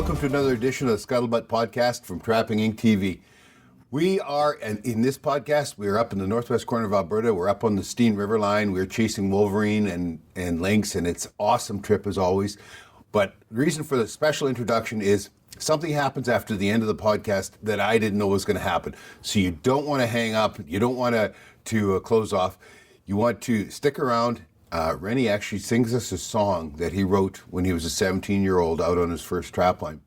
welcome to another edition of the Scuttlebutt Podcast from Trapping Inc. TV. We are, and in this podcast, we are up in the northwest corner of Alberta. We're up on the Steen River line. We're chasing wolverine and lynx, and it's an awesome trip as always. But the reason for the special introduction is something happens after the end of the podcast that I didn't know was going to happen. So you don't want to hang up. You don't want to close off. You want to stick around. Rennie actually sings us a song that he wrote when he was a 17-year-old out on his first trapline.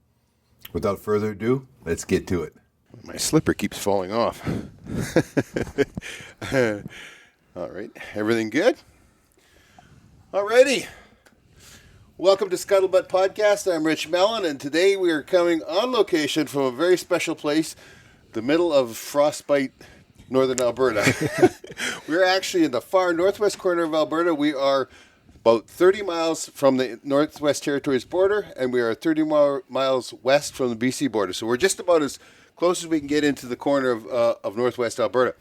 Without further ado, let's get to it. My slipper keeps falling off. All right, everything good? Alrighty. Welcome to Scuttlebutt Podcast. I'm Rich Mellon, and today we are coming on location from a very special place, the middle of frostbite, northern Alberta. We're actually in the far northwest corner of Alberta. We are about 30 miles from the Northwest Territories border, and we are 30 miles west from the BC border. So we're just about as close as we can get into the corner of northwest Alberta.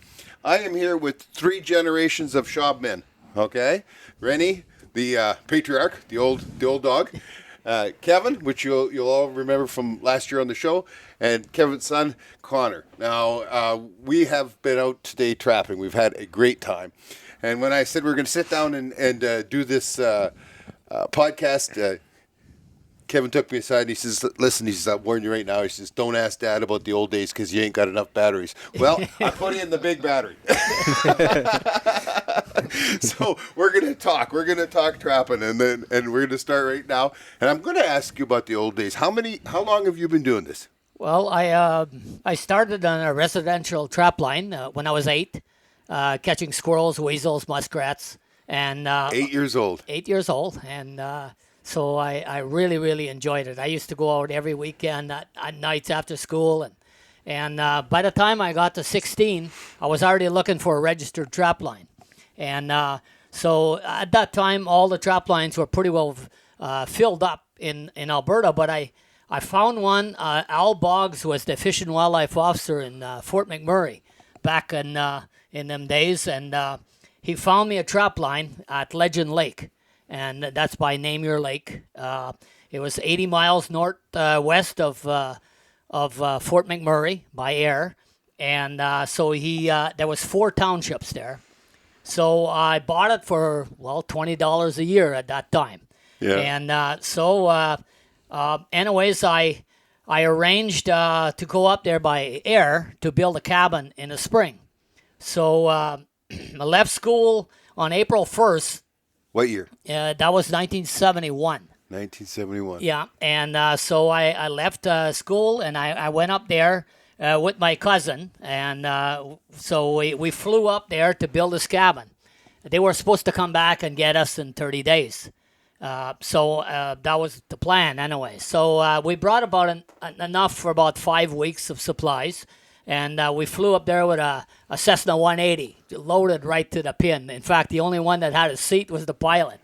I am here with 3 generations of Schaub men. Okay, Rennie, the patriarch, the old dog. Kevin, which you'll all remember from last year on the show, and Kevin's son, Connor. Now, we have been out today trapping. We've had a great time. And when I said we are going to sit down and do this podcast, Kevin took me aside and he says, listen, he says, I'll warn you right now. He says, don't ask Dad about the old days because you ain't got enough batteries. Well, I put in the big battery. So we're going to talk. We're going to talk trapping, and we're going to start right now. And I'm going to ask you about the old days. How long have you been doing this? Well, I started on a residential trapline when I was 8, catching squirrels, weasels, muskrats, and 8 years old. 8 years old, and so I really, really enjoyed it. I used to go out every weekend at nights after school, and by the time I got to 16, I was already looking for a registered trapline. And so at that time, all the traplines were pretty well filled up in Alberta, but I found one. Al Boggs was the Fish and Wildlife Officer in Fort McMurray back in them days, and he found me a trapline at Legend Lake, and that's by Name Your Lake. It was 80 miles northwest of Fort McMurray by air, and so there was 4 townships there. So I bought it for, $20 a year at that time. Yeah. And anyways, I arranged to go up there by air to build a cabin in the spring. So I left school on April 1st. What year? That was 1971. 1971. Yeah, and so I left school and I went up there with my cousin, and so we flew up there to build this cabin. They were supposed to come back and get us in 30 days. So that was the plan anyway. So we brought about enough for about 5 weeks of supplies, and we flew up there with a Cessna 180, loaded right to the pin. In fact, the only one that had a seat was the pilot.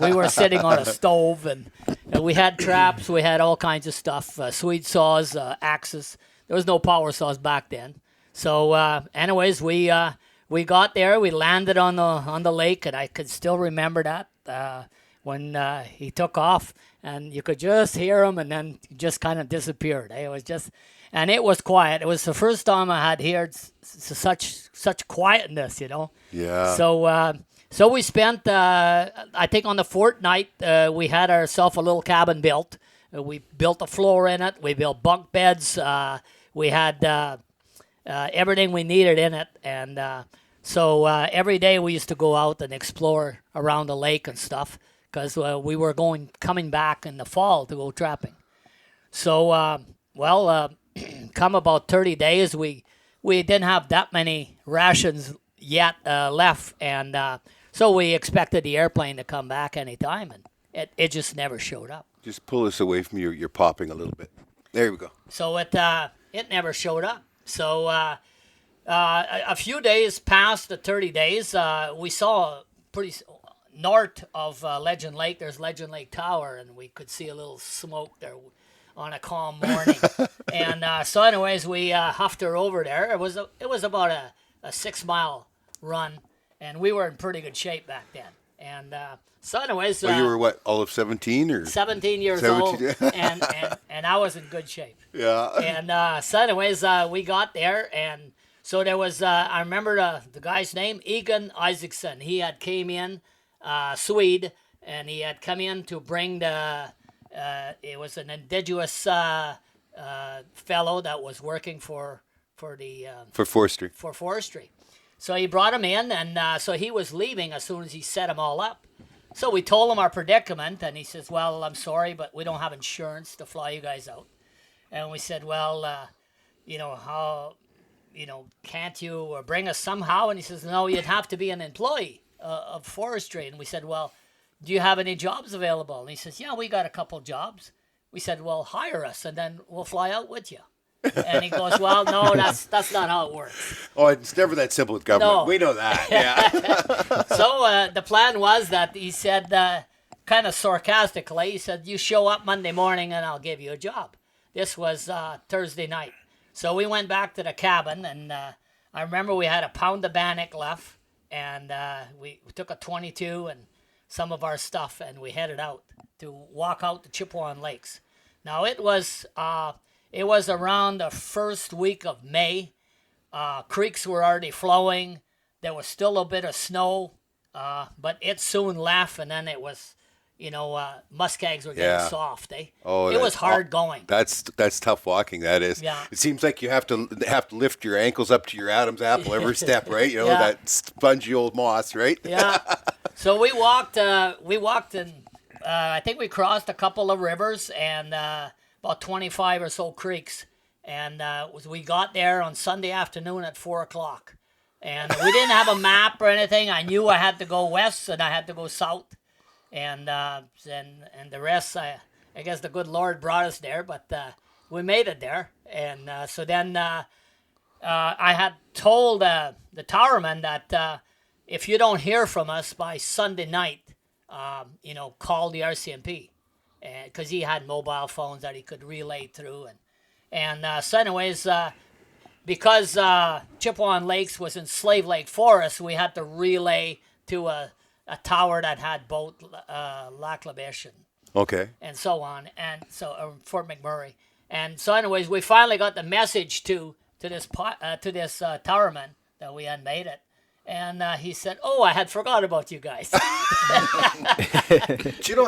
We were sitting on a stove, and we had traps, we had all kinds of stuff, Swede saws, axes. There was no power saws back then. So anyways, we got there. We landed on the lake, and I could still remember that when he took off, and you could just hear him, and then he just kind of disappeared. It was quiet. It was the first time I had heard such quietness, Yeah. So we spent, I think on the fortnight, we had ourselves a little cabin built. We built a floor in it. We built bunk beds. We had everything we needed in it, and so every day we used to go out and explore around the lake and stuff, because we were coming back in the fall to go trapping. So, come about 30 days, we didn't have that many rations yet left, and so we expected the airplane to come back anytime, and it just never showed up. Just pull this away from you. You're popping a little bit. There we go. So it never showed up. So a few days past the 30 days, we saw pretty north of Legend Lake. There's Legend Lake Tower, and we could see a little smoke there on a calm morning. And so anyways, we huffed her over there. It was about a 6-mile run, and we were in pretty good shape back then. And so anyways... you were what, all of 17 or? 17 years 17. old, and I was in good shape. Yeah. And so anyways, we got there, and so there was, I remember the guy's name, Egan Isaacson. He had came in, Swede, and he had come in to bring it was an indigenous fellow that was working for forestry. For forestry. So he brought him in, and so he was leaving as soon as he set them all up. So we told him our predicament, and he says, well, I'm sorry, but we don't have insurance to fly you guys out. And we said, well, how, can't you bring us somehow? And he says, no, you'd have to be an employee of forestry. And we said, well, do you have any jobs available? And he says, yeah, we got a couple jobs. We said, well, hire us, and then we'll fly out with you. And he goes, well, no, that's not how it works. Oh, it's never that simple with government. No. We know that. Yeah. So the plan was that he said, kind of sarcastically, he said, you show up Monday morning and I'll give you a job. This was Thursday night. So we went back to the cabin, and I remember we had a pound of bannock left, and we took a 22 and some of our stuff, and we headed out to walk out the Chippewa Lakes. Now it was around the first week of May. Creeks were already flowing. There was still a bit of snow, but it soon left, and then it was, muskegs were getting soft. Oh, it was hard going. That's tough walking. That is. Yeah. It seems like you have to lift your ankles up to your Adam's apple every step, right? That spongy old moss, right? Yeah. So we walked, and I think we crossed a couple of rivers and about 25 or so creeks. And we got there on Sunday afternoon at 4 o'clock. And we didn't have a map or anything. I knew I had to go west and I had to go south. And the rest, I guess the good Lord brought us there, but we made it there. And so then I had told the towerman that if you don't hear from us by Sunday night, call the RCMP, because he had mobile phones that he could relay through. And so anyways, because Chippewa Lakes was in Slave Lake Forest, we had to relay to a tower that had both Lac La Biche and so on, and so Fort McMurray. And so anyways, we finally got the message to this towerman that we had made it. And he said, "Oh, I had forgot about you guys." And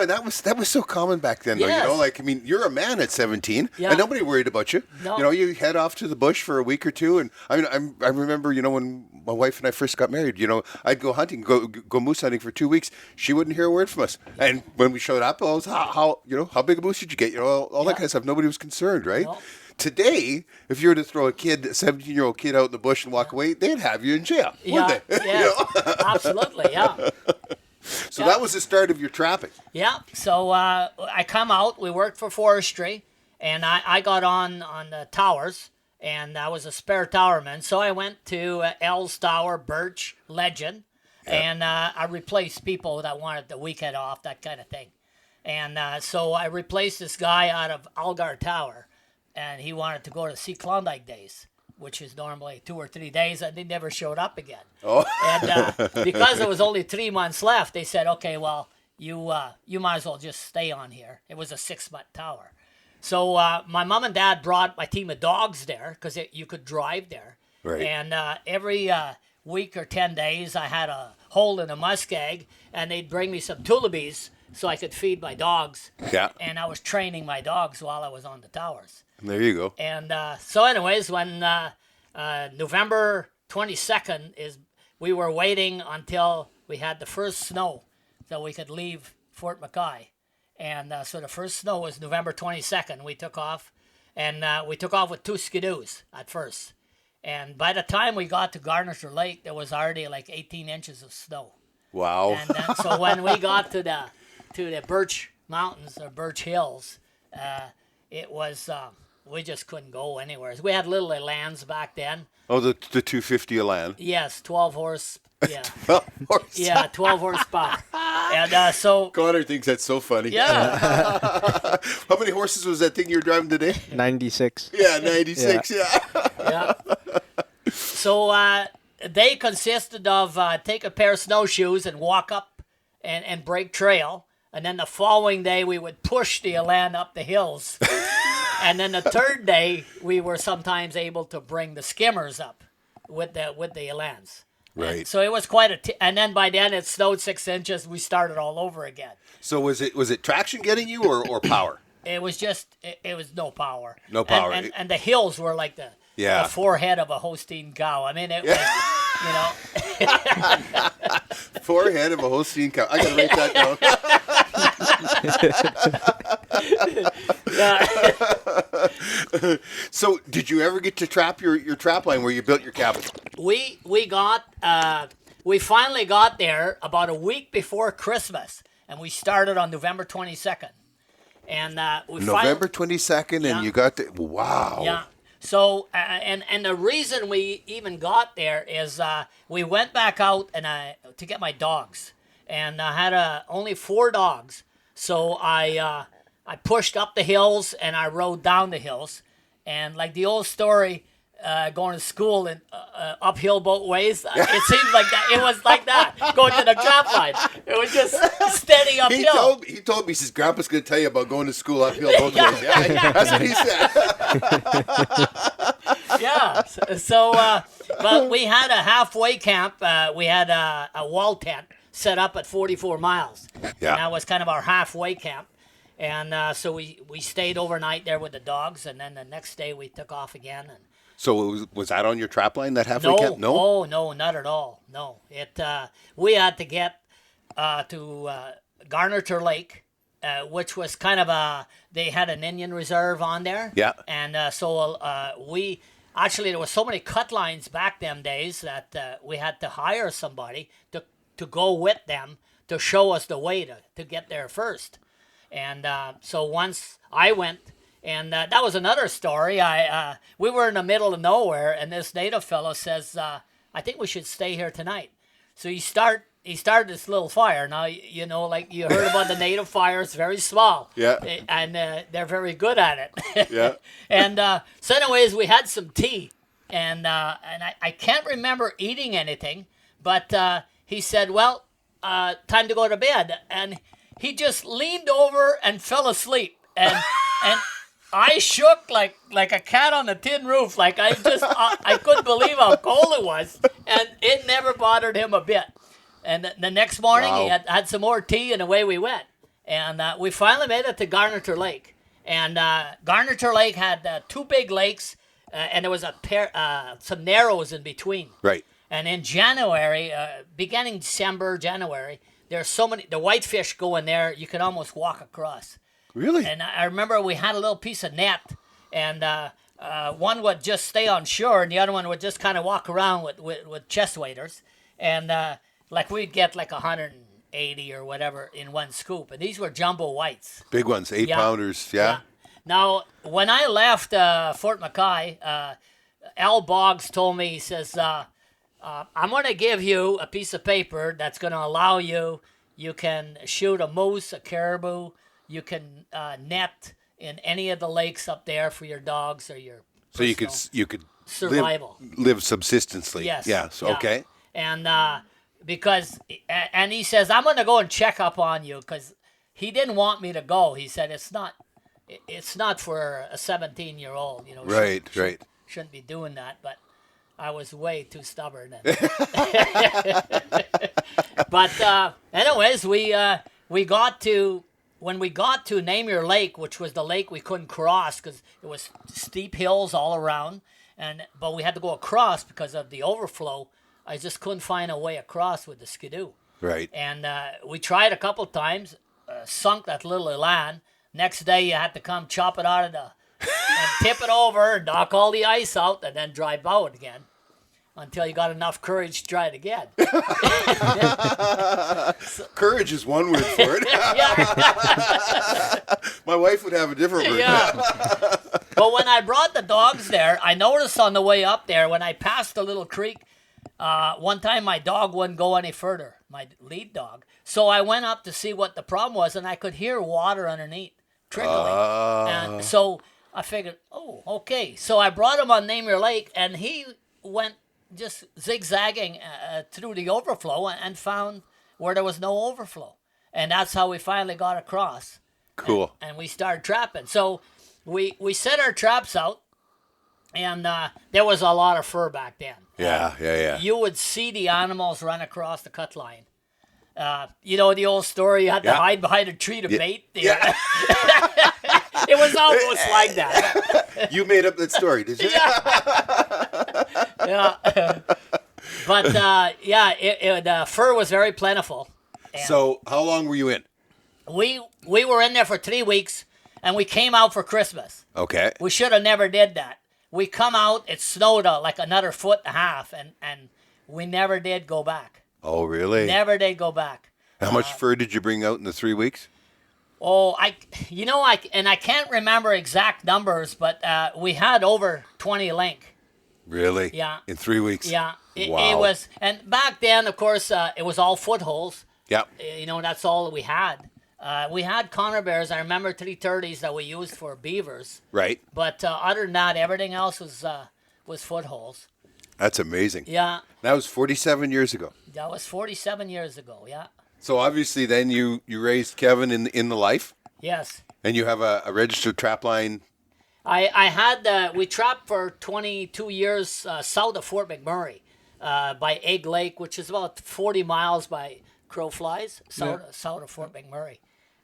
that was so common back then, though. Yes. You're a man at 17, Yeah. and nobody worried about you. No. You head off to the bush for a week or two, and I remember, when my wife and I first got married, I'd go hunting, go moose hunting for 2 weeks. She wouldn't hear a word from us, and when we showed up, I was how big a moose did you get? All that kind of stuff. Nobody was concerned, right? No. Today, if you were to throw a 17-year-old kid out in the bush and walk away, they'd have you in jail, wouldn't they? Yeah, absolutely, yeah. So that was the start of your trapping. Yeah, so I come out, we worked for forestry, and I got on the towers, and I was a spare towerman, so I went to L's Tower, Birch, Legend, and I replaced people that wanted the weekend off, that kind of thing. And so I replaced this guy out of Algar Tower, and he wanted to go to see Klondike Days, which is normally 2 or 3 days, and they never showed up again. Oh. And because there was only 3 months left, they said, okay, well, you might as well just stay on here. It was a 6-month tower. So my mom and dad brought my team of dogs there, because you could drive there. Right. And every week or 10 days, I had a hole in a muskeg, and they'd bring me some tullabies so I could feed my dogs. Yeah. And I was training my dogs while I was on the towers. There you go. And so anyways, when November 22nd we were waiting until we had the first snow so we could leave Fort McKay. And so the first snow was November 22nd. We took off, and we took off with 2 skidoos at first. And by the time we got to Garnisher Lake, there was already like 18 inches of snow. Wow. And then, so when we got to the Birch Mountains or Birch Hills, it was we just couldn't go anywhere. We had little lands back then. Oh, the 250 a land. Yes, 12 horse. Yeah. 12 horse. Yeah, 12 horsepower. And so. Connor thinks that's so funny. Yeah. How many horses was that thing you were driving today? 96. Yeah, 96. Yeah. Yeah. So they consisted of take a pair of snowshoes and walk up and break trail. And then the following day, we would push the eland up the hills. And then the third day, we were sometimes able to bring the skimmers up with the elands. Right. And so it was quite and then by then it snowed 6 inches. We started all over again. So was it traction getting you or power? It was just it was no power. No power. And the hills were like the forehead of a Holstein cow. I mean, it was, Forehead of a Holstein cow. I gotta write that down. So, did you ever get to trap your trap line where you built your cabin? We finally got there about a week before Christmas, and we started on November 22nd. And November 22nd, and you got the wow. Yeah. So and the reason we even got there is we went back out and to get my dogs, and I had only 4 dogs. So I pushed up the hills and I rode down the hills, and like the old story, going to school and uphill both ways. It seems like that. It was like that going to the trap line. It was just steady uphill. He told me, he says, Grandpa's going to tell you about going to school uphill both ways. Yeah, that's what he said. Yeah. So, but we had a halfway camp. We had a wall tent set up at 44 miles. Yeah. And that was kind of our halfway camp. And so we stayed overnight there with the dogs, and then the next day we took off again. And So was that on your trap line, that halfway camp? No? Oh, no, not at all. No. We had to get to Garnerter Lake, which was kind of they had an Indian reserve on there. Yeah. And so there was so many cut lines back them days that we had to hire somebody to go with them to show us the way to get there first. And so once I went, and that was another story. We were in the middle of nowhere, and this native fellow says, "I think we should stay here tonight." So he started this little fire. Now like you heard about the native fires, very small. Yeah. And they're very good at it. Yeah. And so, anyways, we had some tea, and I can't remember eating anything, but he said, "Well, time to go to bed," and he just leaned over and fell asleep, and. I shook like a cat on a tin roof. Like I couldn't believe how cold it was, and it never bothered him a bit. And the next morning, he had some more tea, and away we went. And we finally made it to Garnerter Lake. And Garnerter Lake had 2 big lakes, and there was some narrows in between. Right. And in January, beginning December, January, there's so many. The whitefish go in there, you can almost walk across. Really? And I remember we had a little piece of net, and one would just stay on shore, and the other one would just kind of walk around with chest waders. And like we'd get like 180 or whatever in one scoop. And these were jumbo whites. Big ones, 8-pounders, yeah. Now, when I left Fort McKay, Al Boggs told me, he says, I'm going to give you a piece of paper that's going to allow you can shoot a moose, a caribou, you can net in any of the lakes up there for your dogs or your so you could survival live subsistently. Yes. Yes. Okay. And because he says I'm going to go and check up on you because he didn't want me to go. He said it's not for a 17-year-old. Right. Shouldn't be doing that, but I was way too stubborn. But anyways, when we got to Name Your Lake, which was the lake we couldn't cross because it was steep hills all around, but we had to go across because of the overflow. I just couldn't find a way across with the skidoo. Right. And we tried a couple times, sunk that little elan. Next day you had to come chop it out of and tip it over, knock all the ice out, and then drive out again until you got enough courage to try it again. Courage is one word for it. My wife would have a different word. Yeah. But when I brought the dogs there, I noticed on the way up there, when I passed the little creek, one time my dog wouldn't go any further, my lead dog. So I went up to see what the problem was, and I could hear water underneath trickling. And so I figured, oh, okay. So I brought him on Name Your Lake, and he went just zigzagging through the overflow and found where there was no overflow. And that's how we finally got across. Cool. And we started trapping. So we set our traps out, and there was a lot of fur back then. Yeah. You would see the animals run across the cut line. You know the old story, you had to hide behind a tree to bait? Yeah. It was almost like that. You made up that story, did you? Yeah. But, fur was very plentiful. And So how long were you in? we were in there for 3 weeks, and we came out for Christmas. Okay. We should have never did that. We come out, it snowed like another 1.5 feet, and we never did go back. Oh, really? Never did go back. How much fur did you bring out in the 3 weeks? Oh, I can't remember exact numbers, but we had over 20 link. Really? Yeah. In 3 weeks? Yeah. It Wow. was, and back then, of course, it was all footholds. Yeah. You know, that's all that we had. We had conifer bears. I remember 330s that we used for beavers. Right. But other than that, everything else was footholds. That's amazing. Yeah. That was 47 years ago. That was 47 years ago. Yeah. So obviously then you raised Kevin in the life, Yes. and you have a registered trapline. I had we trapped for 22 years south of Fort McMurray, by Egg Lake, which is about 40 miles by crow flies south of Fort McMurray,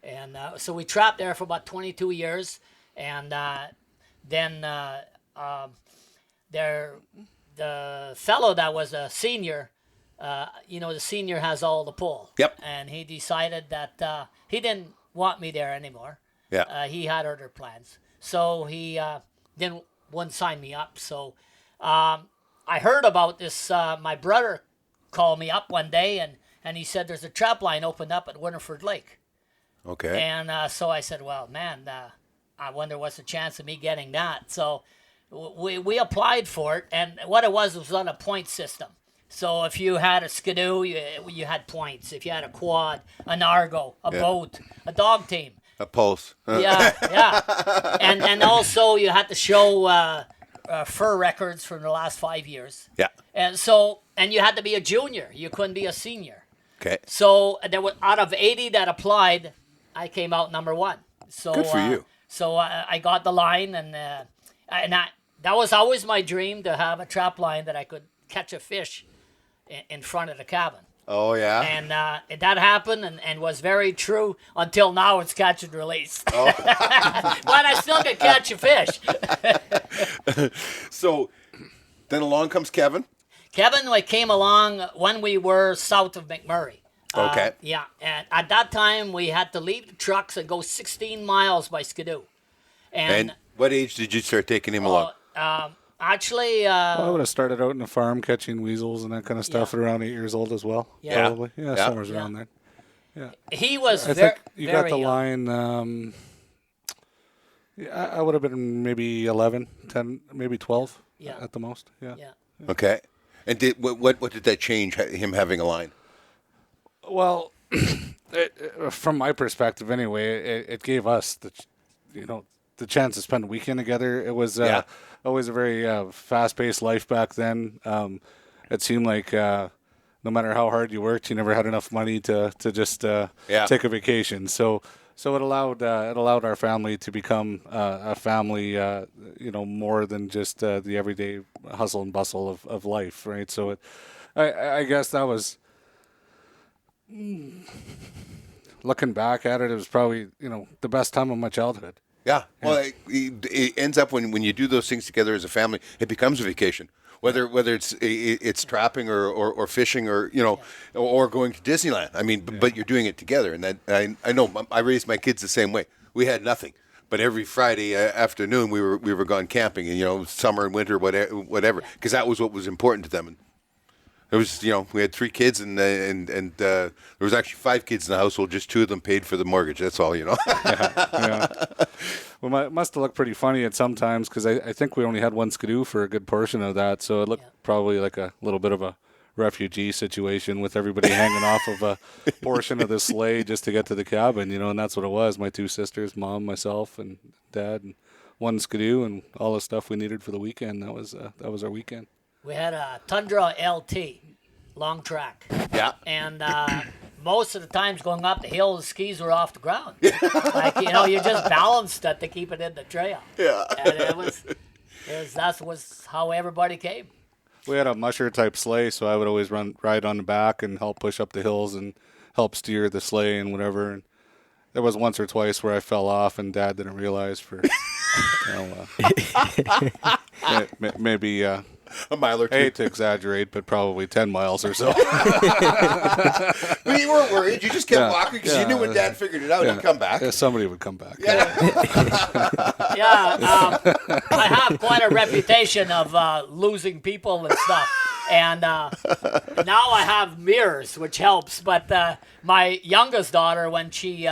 and so we trapped there for about 22 years, and then the fellow that was a senior, the senior has all the pull. Yep. And he decided that he didn't want me there anymore. Yeah. He had other plans. So he wouldn't sign me up. So I heard about this. My brother called me up one day, and he said there's a trap line opened up at Winterford Lake. Okay. And so I said, well, man, I wonder what's the chance of me getting that. So we applied for it, and what it was on a point system. So if you had a skidoo, you had points. If you had a quad, an Argo, a boat, a dog team. A pulse. Yeah. And also you had to show fur records from the last 5 years. Yeah. And you had to be a junior. You couldn't be a senior. Okay. So there was, out of 80 that applied, I came out number 1. So Good for you. So I got the line, and that was always my dream, to have a trap line that I could catch a fish in front of the cabin. Oh, yeah? And that happened and was very true until now. It's catch and release. Oh. But I still can catch a fish. So then along comes Kevin. Kevin came along when we were south of McMurray. Okay. Yeah, and at that time we had to leave the trucks and go 16 miles by skidoo. And what age did you start taking him along? Actually, I would have started out in the farm catching weasels and that kind of stuff at around 8 years old as well. Yeah. Probably. Yeah, somewhere around there. Yeah. he was I very, think you very got the young. line. I would have been maybe 11, 10, maybe 12 at the most. Yeah. Yeah. Okay. And what did that change, him having a line? Well, from my perspective anyway, it gave us the chance to spend a weekend together. It was always a very fast-paced life back then. It seemed like no matter how hard you worked, you never had enough money to just take a vacation. So it allowed our family to become a family, more than just the everyday hustle and bustle of life, right? So I guess that was. Looking back at it, it was probably the best time of my childhood. Yeah. Well, it ends up when you do those things together as a family, it becomes a vacation. Whether it's trapping or fishing or or going to Disneyland. I mean, but you're doing it together, and that I know I raised my kids the same way. We had nothing, but every Friday afternoon we were gone camping, and summer and winter whatever, because that was what was important to them. And it was, we had 3 kids, and there was actually 5 kids in the household. Just 2 of them paid for the mortgage. That's all, Yeah. Well, it must have looked pretty funny at some times, because I think we only had 1 skidoo for a good portion of that. So it looked probably like a little bit of a refugee situation with everybody hanging off of a portion of the sleigh just to get to the cabin, and that's what it was. My 2 sisters, mom, myself, and dad, and 1 skidoo, and all the stuff we needed for the weekend. That was our weekend. We had a Tundra LT, long track. Yeah. And most of the times going up the hill, the skis were off the ground. Like, you just balanced it to keep it in the trail. Yeah. And that was how everybody came. We had a musher type sleigh, so I would always ride on the back and help push up the hills and help steer the sleigh and whatever. And there was once or twice where I fell off and Dad didn't realize for maybe a mile or two. I hate to exaggerate, but probably 10 miles or so. But you weren't worried. You just kept walking because you knew when Dad figured it out, he'd come back. Yeah, somebody would come back. I have quite a reputation of losing people and stuff. And now I have mirrors, which helps. But my youngest daughter, when she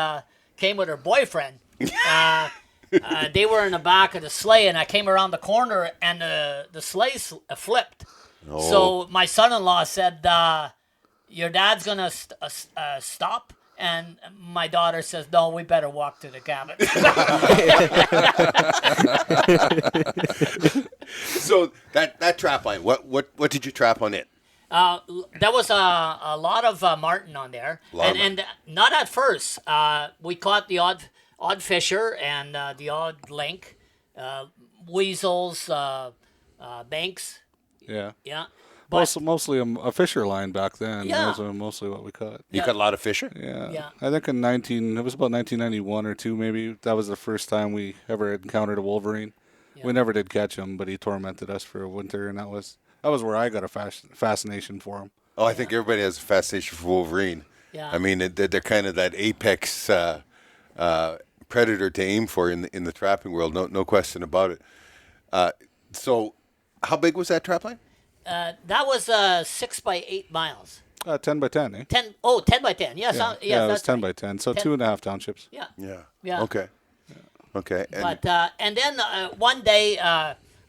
came with her boyfriend, they were in the back of the sleigh, and I came around the corner, and the sleigh flipped. Oh. So my son-in-law said, your dad's going to stop? And my daughter says, no, we better walk to the cabin. So that trapline, what did you trap on it? There was a lot of marten on there. And not at first. We caught the odd fisher and the odd link, weasels, banks. Yeah. Yeah. But, Mostly a fisher line back then. Yeah. Those were mostly what we caught. You caught a lot of fisher? Yeah. Yeah. I think it was about 1991 or 2 maybe. That was the first time we ever encountered a wolverine. Yeah. We never did catch him, but he tormented us for a winter, and that was where I got a fascination for him. Oh, I think everybody has a fascination for wolverine. Yeah. I mean, they're kind of that apex predator to aim for in the trapping world. No question about it. So, how big was that trapline? that was 6 by 8 miles. 10 by 10, eh? 10 by 10. Yes, Yeah, it was 10 by 10. So 2.5 townships. Yeah. Yeah. Yeah. Okay. Okay. And And then one day,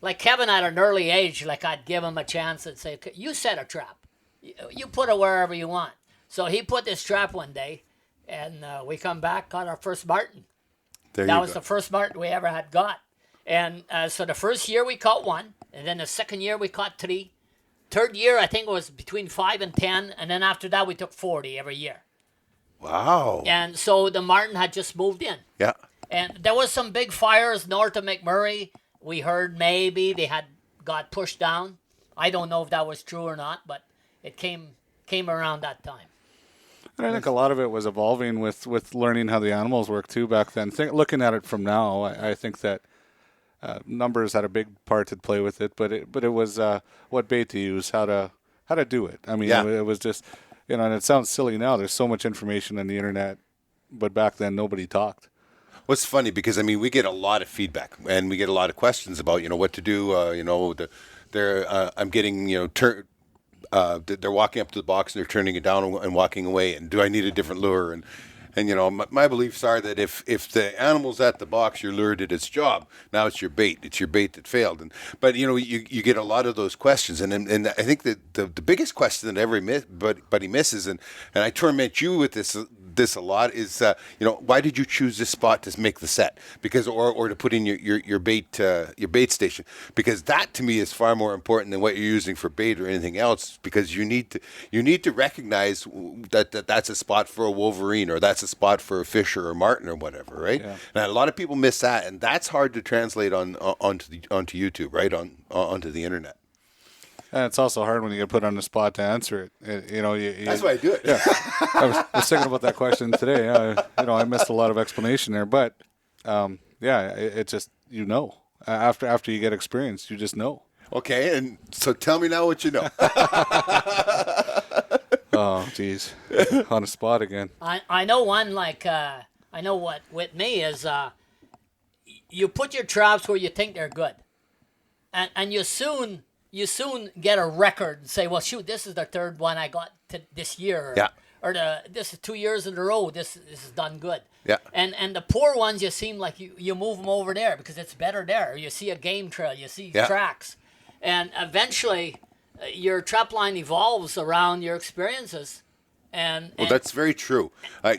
like Kevin at an early age, like I'd give him a chance and say, "Okay, you set a trap. You put it wherever you want." So he put this trap one day, and we come back, got our first marten. That was the first marten we ever had got. And so the first year we caught 1, and then the second year we caught 3. Third year, I think it was between 5 and 10, and then after that we took 40 every year. Wow. And so the marten had just moved in. Yeah. And there was some big fires north of McMurray. We heard maybe they had got pushed down. I don't know if that was true or not, but it came around that time. And I think a lot of it was evolving with learning how the animals work too back then. Looking at it from now, I think that numbers had a big part to play with it, but it was what bait to use, how to do it. I mean, it was just, and it sounds silly now. There's so much information on the internet, but back then nobody talked. What's funny because I mean we get a lot of feedback and we get a lot of questions about what to do. I'm getting they're walking up to the box and they're turning it down and walking away. And do I need a different lure? And my beliefs are that if the animal's at the box, your lure did its job. Now it's your bait. It's your bait that failed. But you get a lot of those questions. And I think that the biggest question that everybody misses, and I torment you with this a lot, is why did you choose this spot to make the set? Because or to put in your bait station? Because that to me is far more important than what you're using for bait or anything else. Because you need to recognize that's a spot for a wolverine or that's a spot for a fisher or marten or whatever, right? Yeah. And a lot of people miss that, and that's hard to translate onto YouTube, right? Onto the internet. And it's also hard when you get put on the spot to answer it. That's why I do it. Yeah, I was thinking about that question today. I missed a lot of explanation there, but it just after you get experience, you just know. Okay, and so tell me now what you know. Oh, geez, on the spot again. I know one I know what with me is you put your traps where you think they're good, and you soon get a record and say, well, shoot, this is the third one I got this year. Yeah. Or this is 2 years in a row. This is done good. Yeah. And the poor ones, you seem like you move them over there because it's better there. You see a game trail. You see tracks. And eventually, your trap line evolves around your experiences. And that's very true.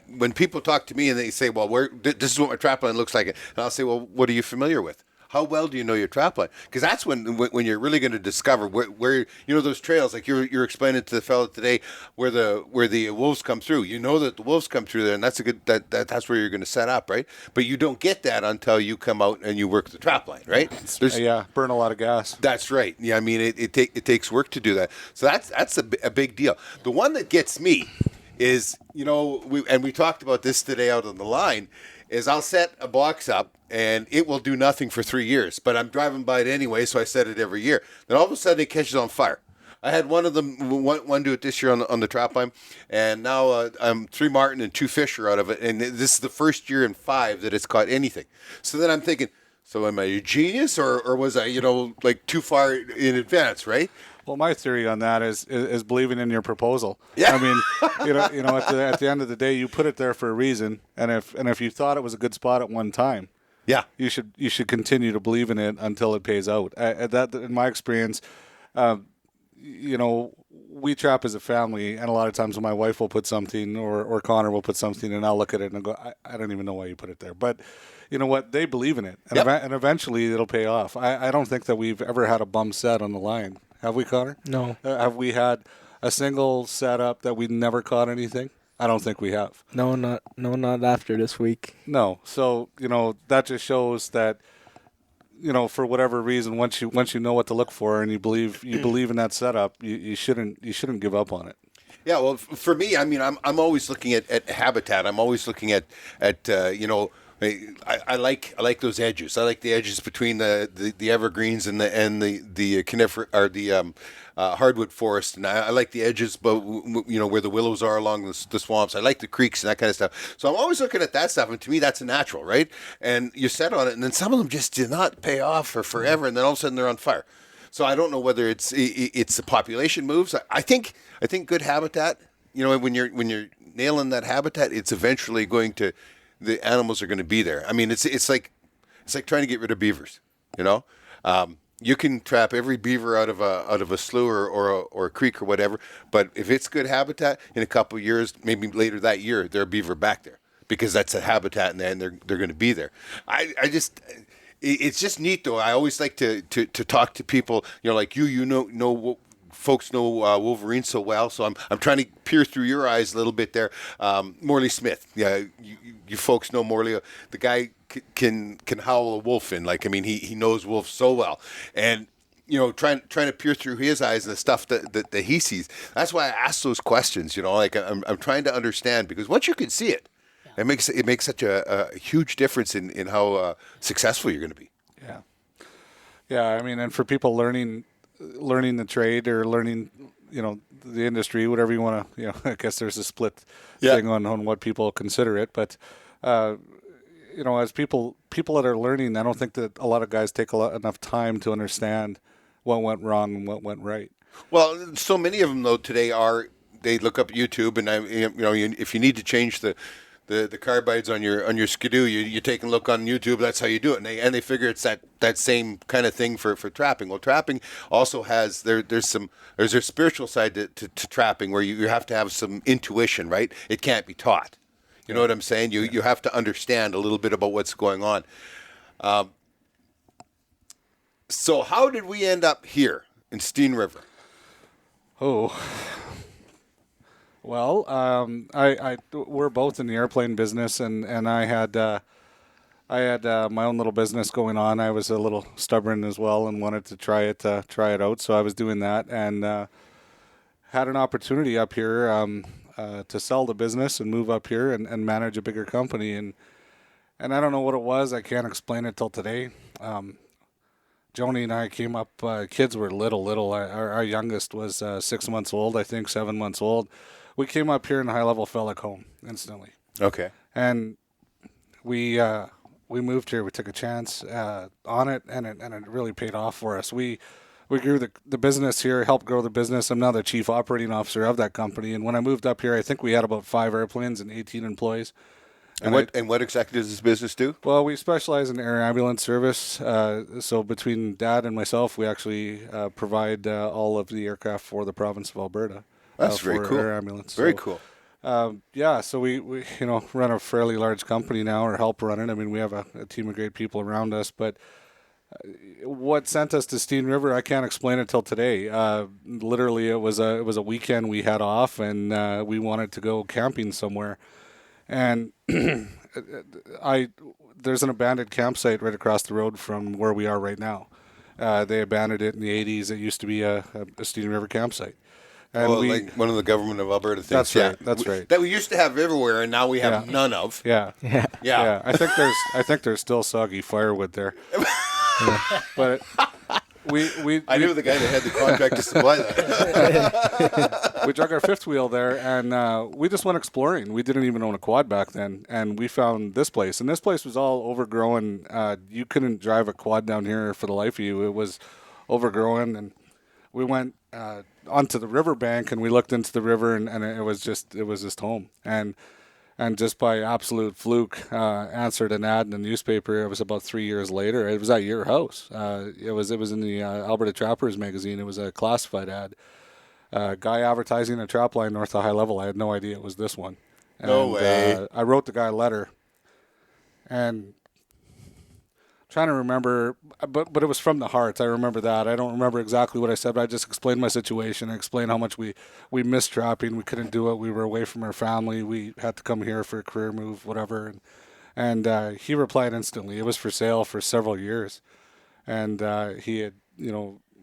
When people talk to me and they say, well, this is what my trap line looks like, and I'll say, well, what are you familiar with? How well do you know your trap line? Because that's when you're really going to discover where those trails, like you're explaining to the fellow today, where the wolves come through. You know that the wolves come through there, and that's a good that's where you're going to set up, right? But you don't get that until you come out and you work the trap line, right? Burn a lot of gas. That's right. Yeah, I mean it takes work to do that. So that's a big deal. The one that gets me is, we talked about this today out on the line, is I'll set a box up and it will do nothing for 3 years, but I'm driving by it anyway, so I set it every year. Then all of a sudden it catches on fire. I had one do it this year on the trap line, and now I'm 3 marten and 2 fisher out of it, and this is the first year in 5 that it's caught anything. So then I'm thinking, so am I a genius, or was I, like too far in advance, right? Well, my theory on that is believing in your proposal. Yeah. I mean, at the end of the day, you put it there for a reason, and if you thought it was a good spot at one time, yeah, you should continue to believe in it until it pays out. That, in my experience, we trap as a family, and a lot of times when my wife will put something or Connor will put something, and I'll look at it and I'll go, I don't even know why you put it there, but you know what? They believe in it, and, and eventually it'll pay off. I don't think that we've ever had a bum set on the line. Have we, Connor? No. Have we had a single setup that we never caught anything? I don't think we have. No, not after this week. No. So, that just shows that, for whatever reason, once you know what to look for and you believe in that setup, you shouldn't give up on it. Yeah, well, for me, I mean, I'm always looking at habitat. I'm always looking at I like those edges. I like the edges between the evergreens and the conifer or the hardwood forest, and I like the edges, but where the willows are along the swamps. I like the creeks and that kind of stuff. So I'm always looking at that stuff, and to me, that's a natural, right? And you set on it, and then some of them just do not pay off for forever, and then all of a sudden they're on fire. So I don't know whether it's the population moves. I think good habitat. When you're nailing that habitat, it's eventually going to. The animals are going to be there. I mean, it's like trying to get rid of beavers. You can trap every beaver out of a slough or a creek or whatever, but if it's good habitat, in a couple of years, maybe later that year, there are beaver back there because that's a habitat, and they're going to be there. It's just neat though. I always like to talk to people. Like folks know Wolverine so well, so I'm trying to peer through your eyes a little bit there. Morley Smith, yeah, you folks know Morley. The guy can howl a wolf in. Like, I mean, he knows wolves so well, and trying to peer through his eyes and the stuff that he sees. That's why I ask those questions. Like I'm trying to understand, because once you can see it, it makes such a huge difference in how successful you're going to be. Yeah. I mean, and for people learning the trade or learning, the industry, whatever you want to, I guess there's a split thing on what people consider it. But, as people that are learning, I don't think that a lot of guys take enough time to understand what went wrong and what went right. Well, so many of them though today they look up YouTube, and if you need to change the carbides on your skidoo, you take a look on YouTube. That's how you do it, and they figure it's that same kind of thing for trapping. Well, trapping also has there's a spiritual side to trapping where you have to have some intuition, right? It can't be taught. You know what I'm saying? You have to understand a little bit about what's going on. So how did we end up here in Steen River? Oh. Well, we're both in the airplane business, and I had my own little business going on. I was a little stubborn as well and wanted to try it out. So I was doing that, and had an opportunity up here to sell the business and move up here and manage a bigger company. And I don't know what it was. I can't explain it till today. Joni and I came up. Kids were little. Our youngest was 6 months old, I think, 7 months old. We came up here and high level felt like home instantly. Okay. And we moved here. We took a chance on it, and it really paid off for us. We grew the business here, helped grow the business. I'm now the chief operating officer of that company. And when I moved up here, I think we had about 5 airplanes and 18 employees. And what exactly does this business do? Well, we specialize in air ambulance service. So between Dad and myself, we actually provide all of the aircraft for the province of Alberta. That's very cool. Air ambulance. Very cool. So we run a fairly large company now, or help run it. I mean, we have a team of great people around us, but what sent us to Steen River, I can't explain it till today. Literally, it was a weekend we had off, and we wanted to go camping somewhere. And there's an abandoned campsite right across the road from where we are right now. They abandoned it in the 80s. It used to be a Steen River campsite. And like one of the government of Alberta things. That's right. That's right. That we used to have everywhere, and now we have none of. Yeah. Yeah. I think there's still soggy firewood there. But I knew the guy that had the contract to supply that. we drug our fifth wheel there, and we just went exploring. We didn't even own a quad back then, and we found this place. And this place was all overgrown. You couldn't drive a quad down here for the life of you. It was overgrown, and we went onto the riverbank, and we looked into the river, and it was just home. And just by absolute fluke, answered an ad in the newspaper. It was about 3 years later. It was at your house. It was in the Alberta Trappers magazine. It was a classified ad. Guy advertising a trapline north of High Level. I had no idea it was this one. No way. I wrote the guy a letter, and trying to remember, but it was from the heart. I remember that. I don't remember exactly what I said, but I just explained my situation. I explained how much we missed trapping. We couldn't do it. We were away from our family. We had to come here for a career move, whatever. And he replied instantly. It was for sale for several years. And he had,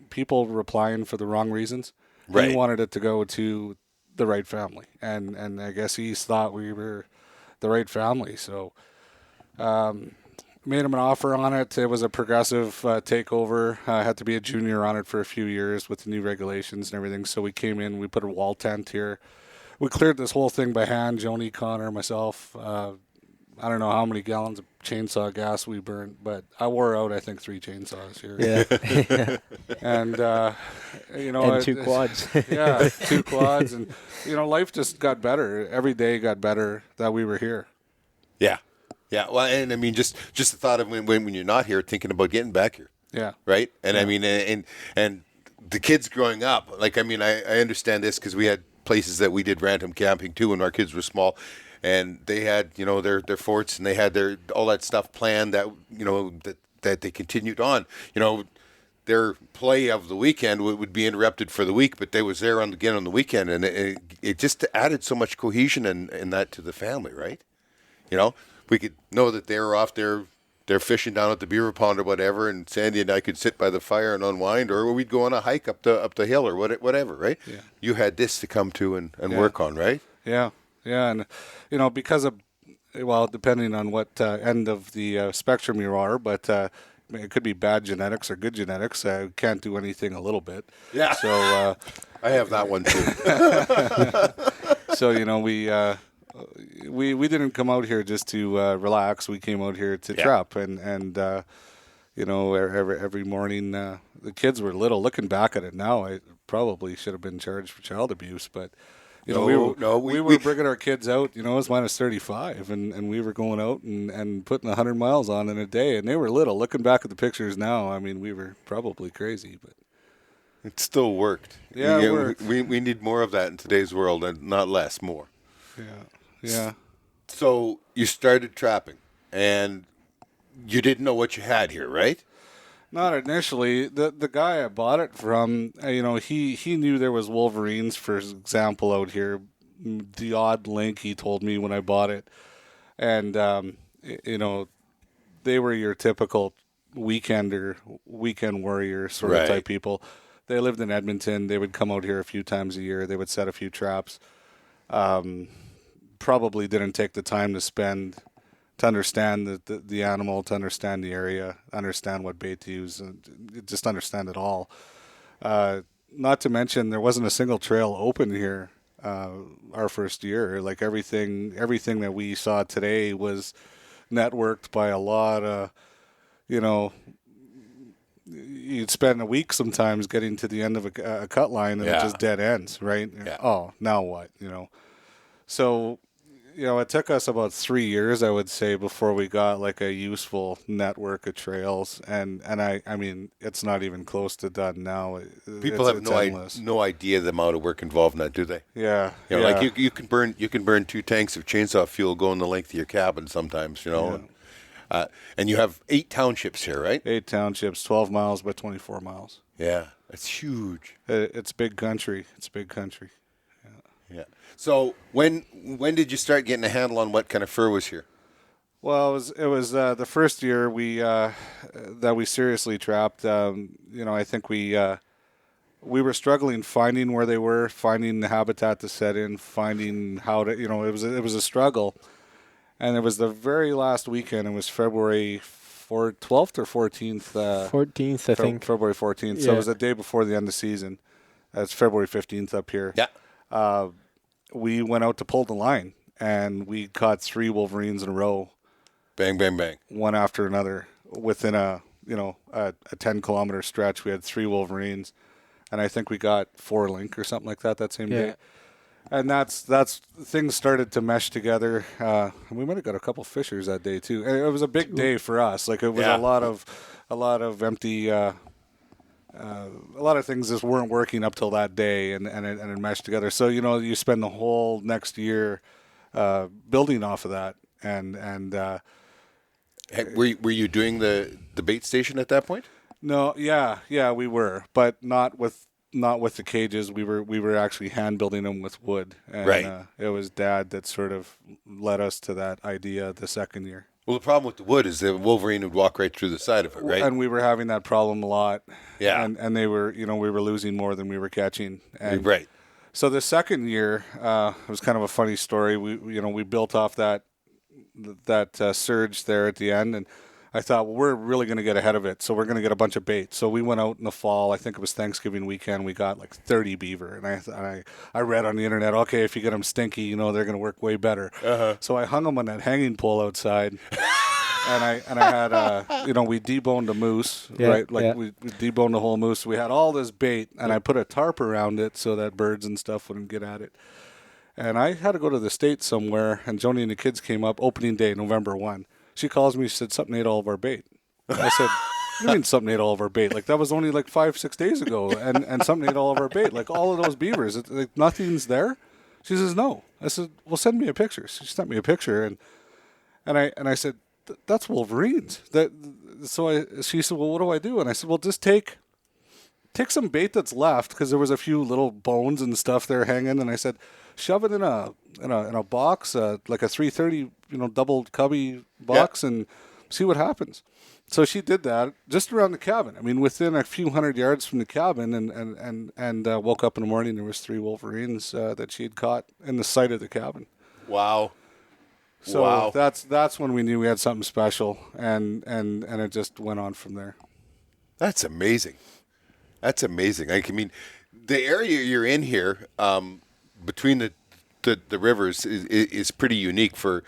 people replying for the wrong reasons. Right. He wanted it to go to the right family. And I guess he thought we were the right family. So made him an offer on it. It was a progressive takeover. I had to be a junior on it for a few years with the new regulations and everything. So we came in, we put a wall tent here. We cleared this whole thing by hand, Joni, Connor, myself. I don't know how many gallons of chainsaw gas we burned, but I wore out, I think, 3 chainsaws here. Yeah. And, and 2 quads. Yeah, 2 quads. And, life just got better. Every day got better that we were here. Yeah. Yeah, well, and I mean, just the thought of when you're not here, thinking about getting back here. Yeah. Right? And I mean, and the kids growing up, like, I mean, I understand this because we had places that we did random camping too when our kids were small, and they had, their forts, and they had all that stuff planned that, that they continued on. Their play of the weekend would be interrupted for the week, but they was there again on the weekend, and it just added so much cohesion and that to the family, right? We could know that they were off there, they're fishing down at the beaver pond or whatever, and Sandy and I could sit by the fire and unwind, or we'd go on a hike up the hill or whatever, right? Yeah. You had this to come to and work on, right? Yeah, and because of, well, depending on what end of the spectrum you are, but it could be bad genetics or good genetics. Can't do anything a little bit. Yeah. So I have that one too. So we didn't come out here just to relax. We came out here to trap, and every morning the kids were little. Looking back at it now, I probably should have been charged for child abuse, but we were bringing our kids out. It was minus 35, and we were going out and putting 100 miles on in a day, and they were little. Looking back at the pictures now, I mean, we were probably crazy, but it still worked. Yeah, it worked. We need more of that in today's world, and not less, more. Yeah. So you started trapping, and you didn't know what you had here, right? Not initially. The guy I bought it from, he knew there was wolverines, for example, out here. The odd link, he told me when I bought it. And, they were your typical weekend warrior sort of type people. They lived in Edmonton. They would come out here a few times a year. They would set a few traps. Probably didn't take the time to understand the animal, to understand the area, understand what bait to use, and just understand it all. Not to mention, there wasn't a single trail open here our first year. Like everything that we saw today was networked by a lot of, you'd spend a week sometimes getting to the end of a cut line, and it just dead ends, right? Yeah. Oh, now what? So, it took us about 3 years, I would say, before we got like a useful network of trails, and I mean, it's not even close to done now. People have no idea the amount of work involved in that, do they? Yeah. Like you can burn 2 tanks of chainsaw fuel going the length of your cabin sometimes, And you have 8 townships here, right? 8 townships, 12 miles by 24 miles. Yeah, that's huge. It's big country. It's big country. Yeah. So when did you start getting a handle on what kind of fur was here? Well, it was the first year that we seriously trapped. I think we were struggling finding where they were, finding the habitat to set in, finding how to. It was a struggle, and it was the very last weekend. It was February 12th or 14th. 14th, I think. February 14th. So Yeah. it was the day before the end of season. It's February 15th up here. Yeah. We went out to pull the line, and we caught 3 wolverines in a row. Bang, bang, bang. One after another within a 10-kilometer stretch. We had 3 wolverines, and I think we got 4 link or something like that same day. And that's things started to mesh together. And we might have got a couple fishers that day too. And it was a big day for us. Like it was a lot of empty. A lot of things just weren't working up till that day, and it meshed together. So you spend the whole next year building off of that, and. Were you doing the bait station at that point? No, yeah, we were, but not with the cages. We were actually hand building them with wood, and right. It was Dad that sort of led us to that idea the second year. Well, the problem with the wood is the wolverine would walk right through the side of it, right? And we were having that problem a lot. Yeah, and they were, we were losing more than we were catching. And right. So the second year, it was kind of a funny story. We built off that surge there at the end, and I thought, well, we're really going to get ahead of it, so we're going to get a bunch of bait. So we went out in the fall. I think it was Thanksgiving weekend. We got like 30 beaver, and I read on the internet, okay, if you get them stinky, they're going to work way better. Uh-huh. So I hung them on that hanging pole outside, and I had we deboned a moose, right? Like we deboned the whole moose. We had all this bait, and I put a tarp around it so that birds and stuff wouldn't get at it. And I had to go to the States somewhere, and Joni and the kids came up, opening day, November 1. She calls me, she said, something ate all of our bait. I said, what do you mean something ate all of our bait? Like, that was only like 5-6 days ago, and something ate all of our bait. Like, all of those beavers, like, nothing's there? She says, no. I said, well, send me a picture. She sent me a picture, and I said, that's wolverines. She said, well, what do I do? And I said, well, just take some bait that's left, because there was a few little bones and stuff there hanging, and I said, shove it in a box, like a 330, double cubby box, and see what happens. So she did that just around the cabin. I mean, within a few hundred yards from the cabin, and woke up in the morning. There was 3 wolverines that she had caught in the site of the cabin. Wow. So that's when we knew we had something special, and it just went on from there. That's amazing. That's amazing. I mean, the area you're in here, between the rivers is pretty unique for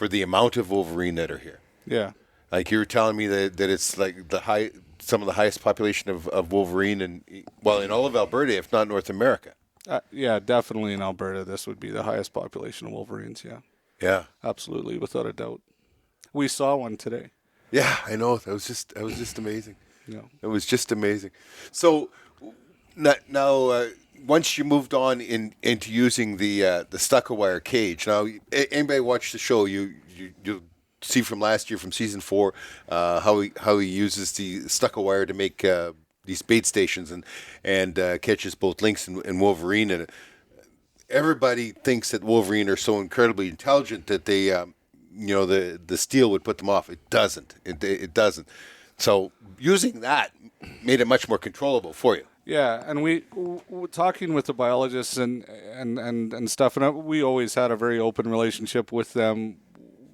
the amount of wolverine that are here. Yeah. Like you were telling me that it's like some of the highest population of wolverine in all of Alberta, if not North America. Yeah, definitely in Alberta, this would be the highest population of wolverines. Yeah. Yeah. Absolutely, without a doubt. We saw one today. Yeah, I know. That was just amazing. Yeah. It was just amazing. So now once you moved on into using the stucco wire cage, now anybody watch the show, you'll see from last year, from season 4, how he uses the stucco wire to make these bait stations and catches both lynx and wolverine. And everybody thinks that wolverine are so incredibly intelligent that they the steel would put them off. It doesn't. It doesn't. So using that made it much more controllable for you. Yeah, and we talking with the biologists and stuff, and we always had a very open relationship with them.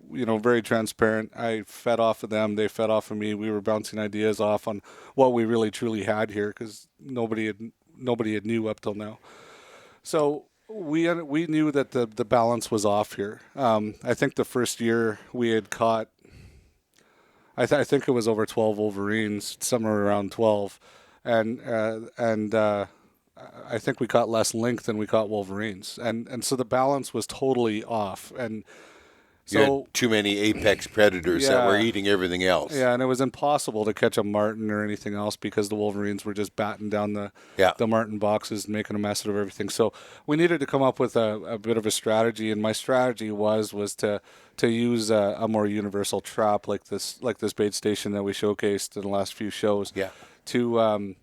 Very transparent. I fed off of them; they fed off of me. We were bouncing ideas off on what we really truly had here, because nobody had knew up till now. So we knew that the balance was off here. I think the first year we had caught, I think it was over 12 wolverines, somewhere around 12. And I think we caught less link than we caught wolverines, and so the balance was totally off. And You had too many apex predators that were eating everything else. Yeah, and it was impossible to catch a marten or anything else because the wolverines were just batting down the marten boxes and making a mess of everything. So we needed to come up with a bit of a strategy, and my strategy was to use a more universal trap like this bait station that we showcased in the last few shows. Yeah. To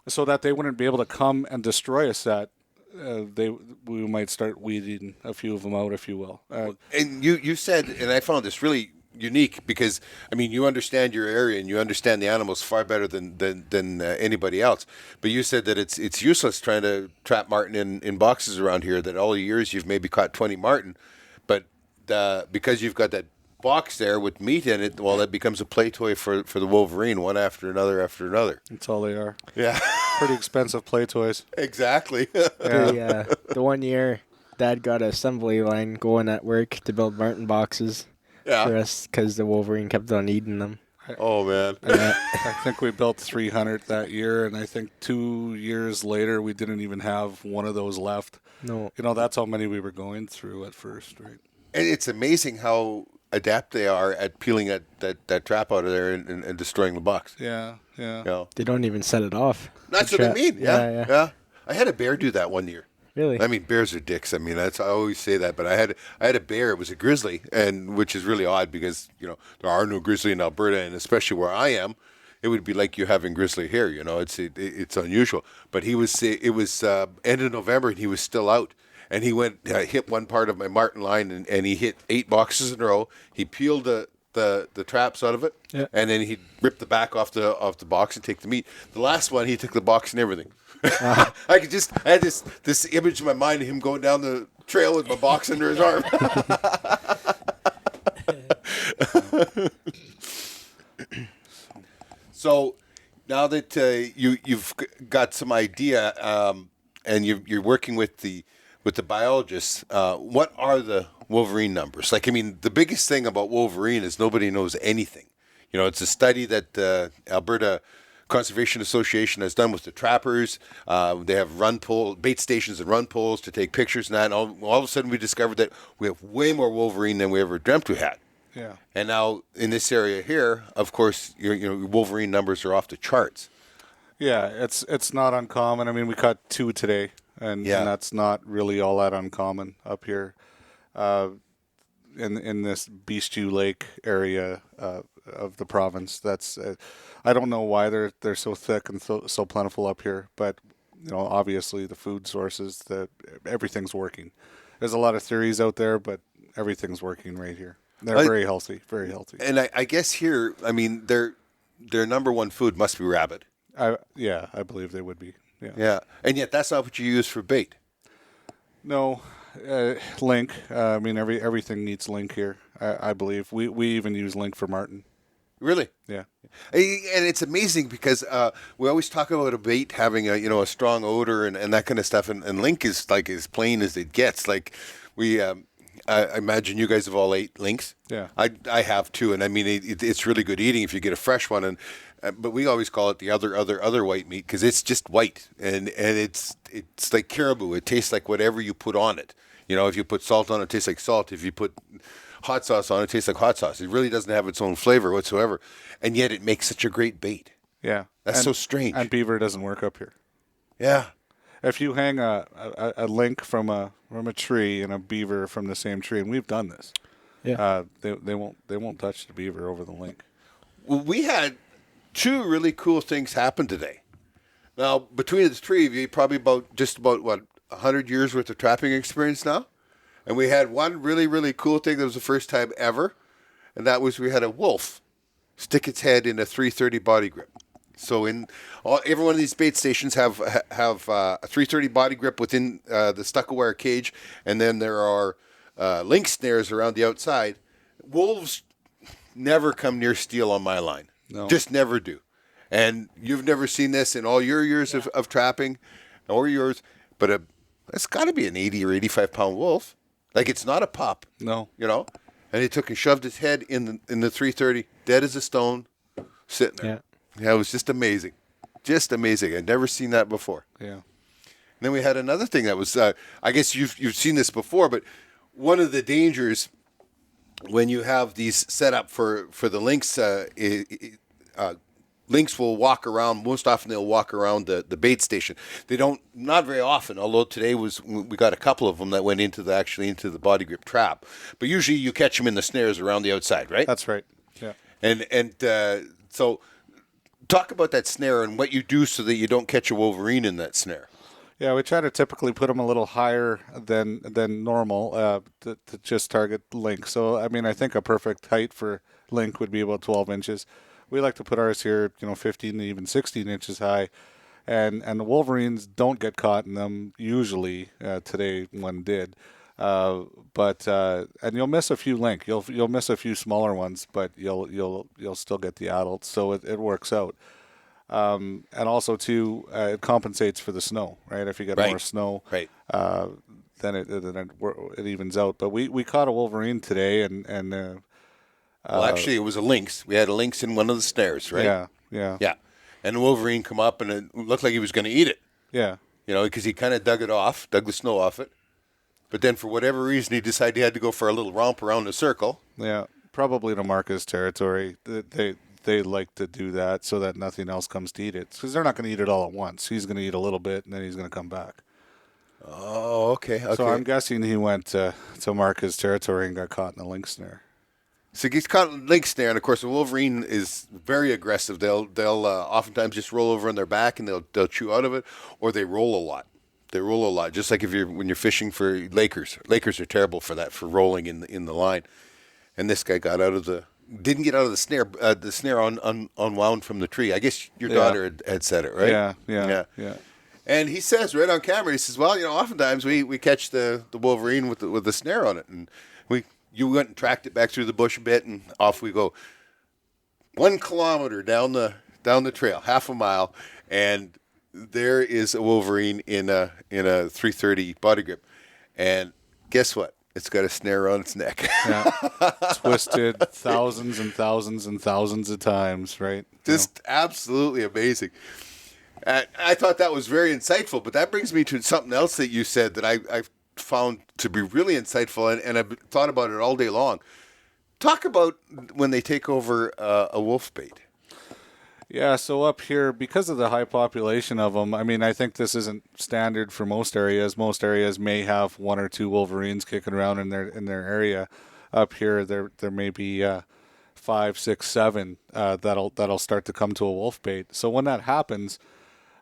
so that they wouldn't be able to come and destroy a set. We might start weeding a few of them out, if you will. And you said, and I found this really unique because, I mean, you understand your area and you understand the animals far better than anybody else. But you said that it's useless trying to trap marten in boxes around here, that all the years you've maybe caught 20 marten. But because you've got that box there with meat in it, well, that becomes a play toy for the wolverine, one after another after another. That's all they are. Yeah. Pretty expensive play toys. Exactly. The 1 year, Dad got an assembly line going at work to build marten boxes for us because the wolverine kept on eating them. Oh, man. I think we built 300 that year, and I think 2 years later we didn't even have one of those left. No. That's how many we were going through at first, right? And it's amazing how adept they are at peeling that trap out of there and destroying the box. Yeah. They don't even set it off. That's what I mean. Yeah. I had a bear do that one year. Really? I mean, bears are dicks. I mean, I always say that, but I had a bear. It was a grizzly, and which is really odd because there are no grizzly in Alberta, and especially where I am, it would be like you having grizzly here. It's unusual. But it was end of November, and he was still out. And he hit one part of my marten line, and he hit 8 boxes in a row. He peeled the traps out of it, and then he ripped the back off the box and take the meat. The last one, he took the box and everything. I had this image in my mind of him going down the trail with my box under his arm. So now that you've got some idea, and you're working with the biologists, what are the wolverine numbers? Like, I mean, the biggest thing about wolverine is nobody knows anything. It's a study that Alberta Conservation Association has done with the trappers. They have bait stations and run poles to take pictures and that. And all of a sudden we discovered that we have way more wolverine than we ever dreamt we had. Yeah. And now in this area here, of course, your wolverine numbers are off the charts. Yeah, it's not uncommon. I mean, we caught 2 today. And that's not really all that uncommon up here in this Beastie Lake area of the province. That's I don't know why they're so thick and so plentiful up here, but obviously the food sources, everything's working. There's a lot of theories out there, but everything's working right here. They're very healthy, very healthy. And I guess here, I mean, their number one food must be rabbit. I believe they would be. Yeah, and yet that's not what you use for bait. No, link. I mean, everything needs link here. I believe we even use link for marten. Really? Yeah. And it's amazing because we always talk about a bait having a strong odor and that kind of stuff, and link is like as plain as it gets. Like I imagine you guys have all ate lynx. Yeah. I have too, and I mean it's really good eating if you get a fresh one, and but we always call it the other white meat because it's just white and it's like caribou. It tastes like whatever you put on it. If you put salt on it, it tastes like salt. If you put hot sauce on it, it tastes like hot sauce. It really doesn't have its own flavor whatsoever, and yet it makes such a great bait. Yeah, that's so strange. And beaver doesn't work up here. Yeah. If you hang a link from a tree and a beaver from the same tree, and we've done this, they won't touch the beaver over the link. Well, we had 2 really cool things happen today. Now, between the 3 of you, probably about 100 years worth of trapping experience now, and we had one really really cool thing that was the first time ever, and that was we had a wolf stick its head in a 330 body grip. So every one of these bait stations have a 330 body grip within the stucco wire cage, and then there are link snares around the outside. Wolves never come near steel on my line. No. Just never do. And you've never seen this in all your years of trapping, or yours, but it's got to be an 80 or 85 pound wolf. Like, it's not a pup. No. And he took and shoved his head in the 330, dead as a stone, sitting there. Yeah, it was just amazing. Just amazing. I'd never seen that before. Yeah. And then we had another thing that was, I guess you've seen this before, but one of the dangers when you have these set up for the lynx, lynx will walk around. Most often, they'll walk around the bait station. They don't, not very often. Although today we got a couple of them that went into the body grip trap. But usually, you catch them in the snares around the outside, right? That's right. Yeah. And so, talk about that snare and what you do so that you don't catch a wolverine in that snare. Yeah, we try to typically put them a little higher than normal to just target link. So, I mean, I think a perfect height for link would be about 12 inches. We like to put ours here, 15 to even 16 inches high. And the wolverines don't get caught in them usually. Today one did. But you'll miss a few link. You'll miss a few smaller ones, but you'll still get the adults. So it works out. And also too, it compensates for the snow, right? If you get more snow, right, then it evens out. But we caught a wolverine today, and well, actually, it was a lynx. We had a lynx in one of the snares, right? Yeah. And the wolverine come up, and it looked like he was going to eat it. Yeah. Because he kind of dug the snow off it. But then, for whatever reason, he decided he had to go for a little romp around the circle. Yeah, probably to mark his territory. They like to do that so that nothing else comes to eat it. Because they're not going to eat it all at once. He's going to eat a little bit, and then he's going to come back. Oh, okay. So I'm guessing he went to mark his territory and got caught in a lynx snare. So he's caught in a lynx snare, and of course, the wolverine is very aggressive. They'll oftentimes just roll over on their back, and they'll chew out of it, or they roll a lot. They roll a lot, just like when you're fishing for Lakers. Lakers are terrible for that, for rolling in the line. And this guy didn't get out of the snare. The snare unwound from the tree. I guess your daughter had said it, right? Yeah. And he says right on camera, he says, "Well, oftentimes we catch the wolverine with the snare on it, and you went and tracked it back through the bush a bit, and off we go. 1 kilometer down the trail, half a mile, and there is a wolverine in a 330 body grip, and guess what? It's got a snare on its neck. Yeah. Twisted thousands and thousands and thousands of times, right? Just absolutely amazing. I thought that was very insightful, but that brings me to something else that you said that I found to be really insightful, and I've thought about it all day long. Talk about when they take over a wolf bait. Yeah, so up here, because of the high population of them, I mean, I think this isn't standard for most areas. Most areas may have 1 or 2 wolverines kicking around in their area. Up here, there may be 5, 6, 7 that'll start to come to a wolf bait. So when that happens,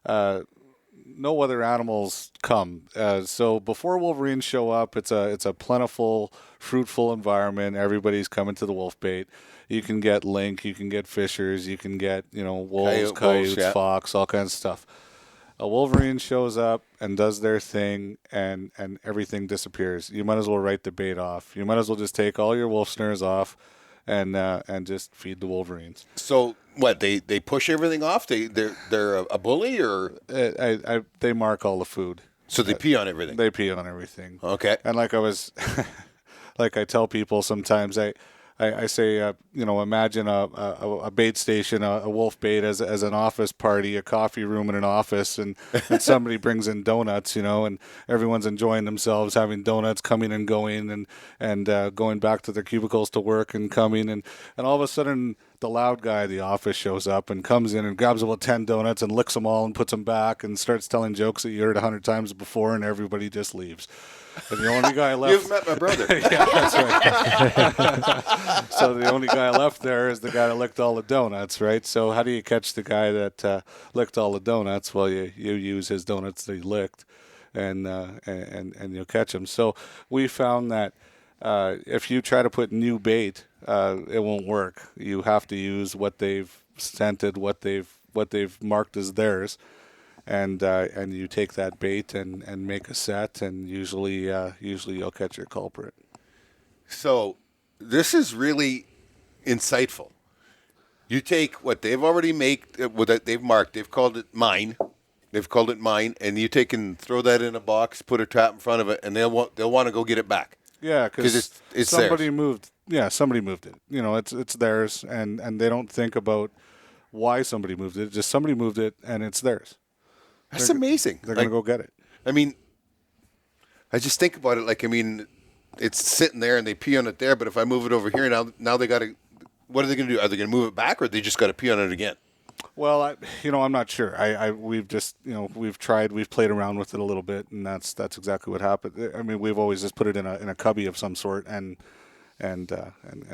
no other animals come. So before wolverines show up, it's a plentiful, fruitful environment. Everybody's coming to the wolf bait. You can get link, you can get fishers, you can get wolves, coyotes, fox, all kinds of stuff. A wolverine shows up and does their thing, and everything disappears. You might as well write the bait off. You might as well just take all your wolf snares off, and just feed the wolverines. So what? They push everything off. They're a bully, or they mark all the food. So they pee on everything. They pee on everything. Okay. And like I tell people sometimes, I say, imagine a bait station, a wolf bait as an office party, a coffee room in an office, and somebody brings in donuts, and everyone's enjoying themselves, having donuts, coming and going, and going back to their cubicles to work and coming, and all of a sudden the loud guy at the office shows up and comes in and grabs about 10 donuts and licks them all and puts them back and starts telling jokes that you heard 100 times before, and everybody just leaves. And the only guy left. You've met my brother. Yeah, that's right. So the only guy left there is the guy that licked all the donuts, right? So how do you catch the guy that licked all the donuts? Well, you use his donuts that he licked, and you'll catch him. So we found that if you try to put new bait, it won't work. You have to use what they've scented, what they've marked as theirs. And you take that bait and make a set, and usually you'll catch your culprit. So this is really insightful. You take what they've already what they've marked. They've called it mine. And you take and throw that in a box, put a trap in front of it, and they'll want to go get it back. Yeah, because it's somebody theirs. moved. Yeah, somebody moved it. It's theirs, and they don't think about why somebody moved it. Just somebody moved it, and it's theirs. That's amazing. They're going to go get it. I mean, I just think about it it's sitting there and they pee on it there. But if I move it over here now they got to. What are they going to do? Are they going to move it back, or they just got to pee on it again? Well, I'm not sure. We've just, we've played around with it a little bit, and that's exactly what happened. I mean, we've always just put it in a cubby of some sort and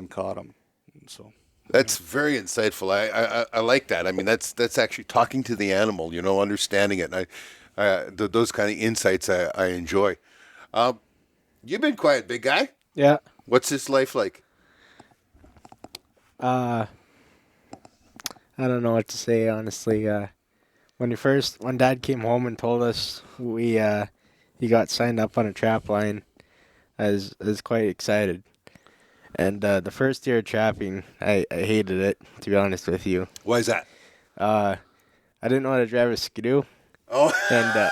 caught them. So that's very insightful. I like that. I mean, that's actually talking to the animal, understanding it. And those kind of insights I enjoy. You've been quiet, big guy. Yeah. What's this life like? I don't know what to say, honestly. When Dad came home and told us he got signed up on a trapline, I was quite excited. And the first year of trapping, I hated it, to be honest with you. Why is that? I didn't know how to drive a skidoo. Oh, and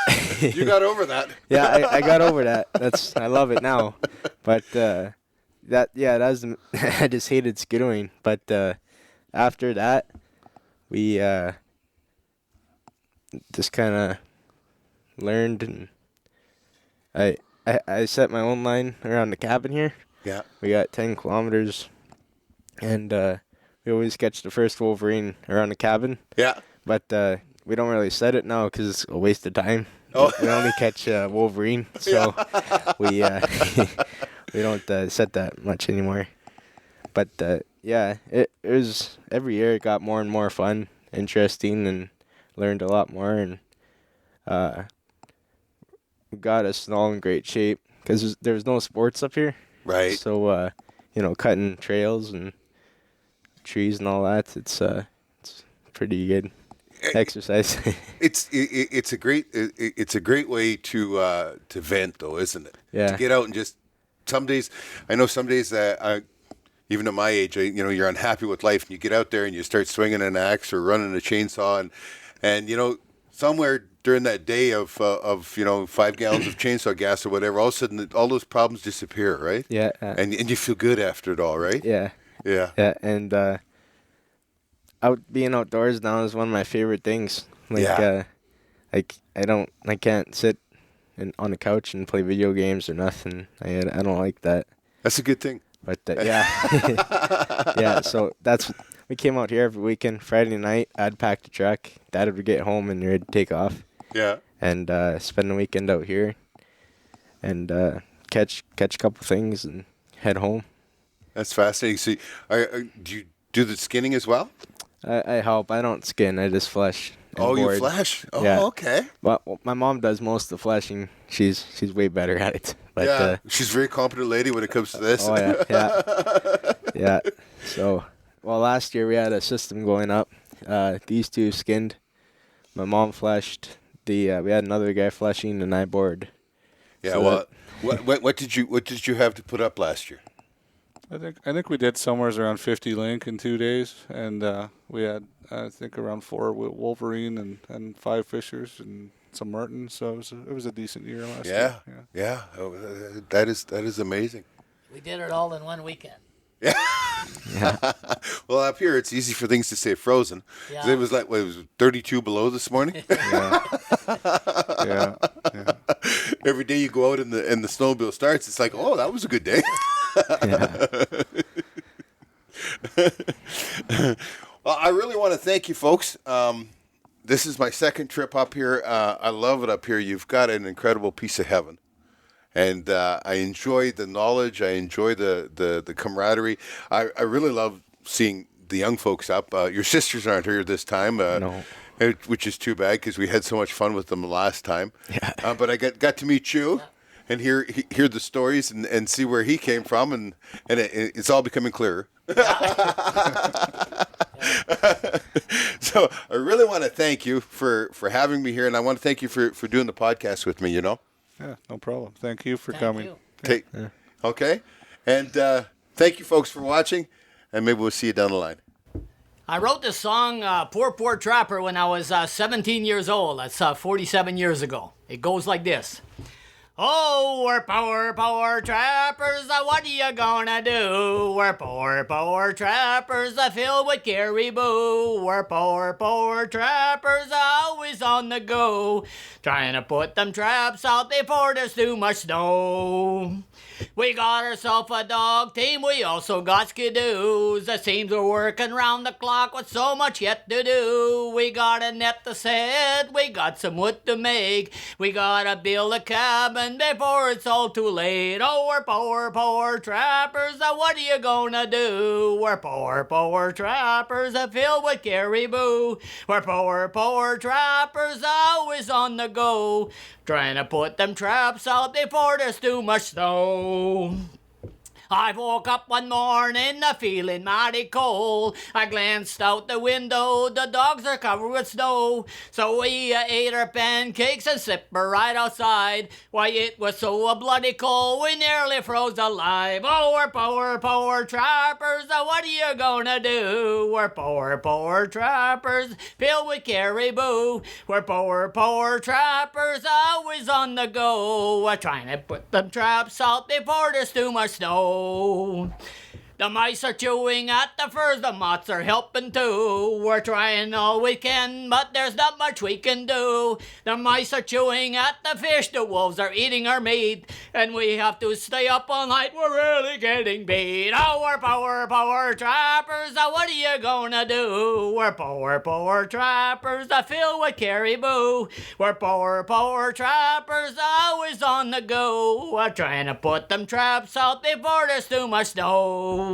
you got over that. Yeah, I got over that. I love it now. But I just hated skidooing. But after that, we just kind of learned, and I set my own line around the cabin here. Yeah. We got 10 kilometers, and we always catch the first wolverine around the cabin. Yeah. But we don't really set it now because it's a waste of time. Oh. We only catch wolverine, so we don't set that much anymore. But it was every year it got more and more fun, interesting, and learned a lot more, and got us all in great shape because there's no sports up here. Right. So cutting trails and trees and all that, it's pretty good exercise. It's a great way to vent, though, isn't it? Yeah. To get out and just some days even at my age, you're unhappy with life, and you get out there and you start swinging an axe or running a chainsaw, and somewhere during that day of 5 gallons of chainsaw gas or whatever, all of a sudden all those problems disappear, right? Yeah. And you feel good after it all, right? Yeah. Yeah. Yeah, and being outdoors now is one of my favorite things. I can't sit on the couch and play video games or nothing. I don't like that. That's a good thing. But yeah, so we came out here every weekend. Friday night, I'd pack the truck. Dad would get home and we'd take off. Yeah. And spend the weekend out here, and catch a couple things and head home. That's fascinating. So, do you do the skinning as well? I help. I don't skin. I just flesh. Oh, board. you flesh? Oh, yeah. Okay. Well, my mom does most of the fleshing. She's way better at it. But, yeah, she's a very competent lady when it comes to this. Oh, yeah. Yeah. So, last year we had a system going up. These two skinned. My mom fleshed. We had another guy fleshing, and I bored. Yeah. So what did you have to put up last year? I think we did somewhere around 50 link in 2 days, and we had I think around 4 wolverine and 5 fishers and some marten. So it was a decent year last year. Yeah. Oh, that is amazing. We did it all in one weekend. Yeah. Well, up here it's easy for things to stay frozen. Yeah. It was it was 32 below this morning. Yeah. Every day you go out and the snowmobile starts, it's like, oh, that was a good day. Well, I really want to thank you, folks. This is my second trip up here. I love it up here. You've got an incredible piece of heaven. And I enjoy the knowledge. I enjoy the camaraderie. I really love seeing the young folks up. Your sisters aren't here this time, No. Which is too bad because we had so much fun with them last time. Yeah. But I got to meet you and hear the stories and see where he came from, and it's all becoming clearer. So I really want to thank you for having me here, and I want to thank you for doing the podcast with me. Yeah, no problem. Thank you for coming. You. Okay, and thank you, folks, for watching, and maybe we'll see you down the line. I wrote the song Poor Poor Trapper when I was 17 years old. That's 47 years ago. It goes like this. Oh, we're poor trappers, what are you gonna do? We're poor trappers, filled with caribou. We're poor trappers, always on the go, trying to put them traps out before there's too much snow. We got ourselves a dog team, we also got skidoos. It seems we're working round the clock with so much yet to do. We got a net to set, we got some wood to make. We gotta build a cabin before it's all too late. Oh, we're poor trappers, what are you gonna do? We're poor trappers, filled with caribou. We're poor trappers, always on the go, trying to put them traps out before there's too much snow. I woke up one morning feeling mighty cold. I glanced out the window, the dogs are covered with snow. So we ate our pancakes and slept right outside. Why, it was so bloody cold, we nearly froze alive. Oh, we're poor trappers, what are you gonna do? We're poor trappers, filled with caribou. We're poor trappers, always on the go. We're trying to put them traps out before there's too much snow. The mice are chewing at the furs, the moths are helping too. We're trying all we can, but there's not much we can do. The mice are chewing at the fish, the wolves are eating our meat, and we have to stay up all night, we're really getting beat. Oh, we're poor trappers, what are you gonna do? We're poor trappers, filled with caribou. We're poor trappers, always on the go. We're trying to put them traps out before there's too much snow.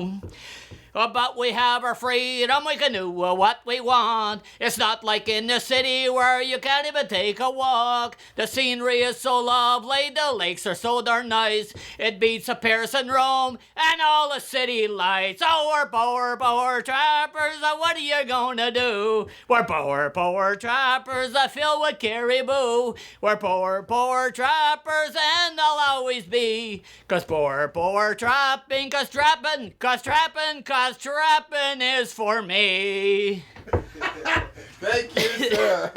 But we have our freedom, we can do what we want. It's not like in the city where you can't even take a walk. The scenery is so lovely, the lakes are so darn nice. It beats a Paris and Rome and all the city lights. Oh, we're poor trappers, what are you gonna do? We're poor trappers, filled with caribou. We're poor trappers, and I'll always be. Cause poor trapping, cause trapping is for me. Thank you, sir.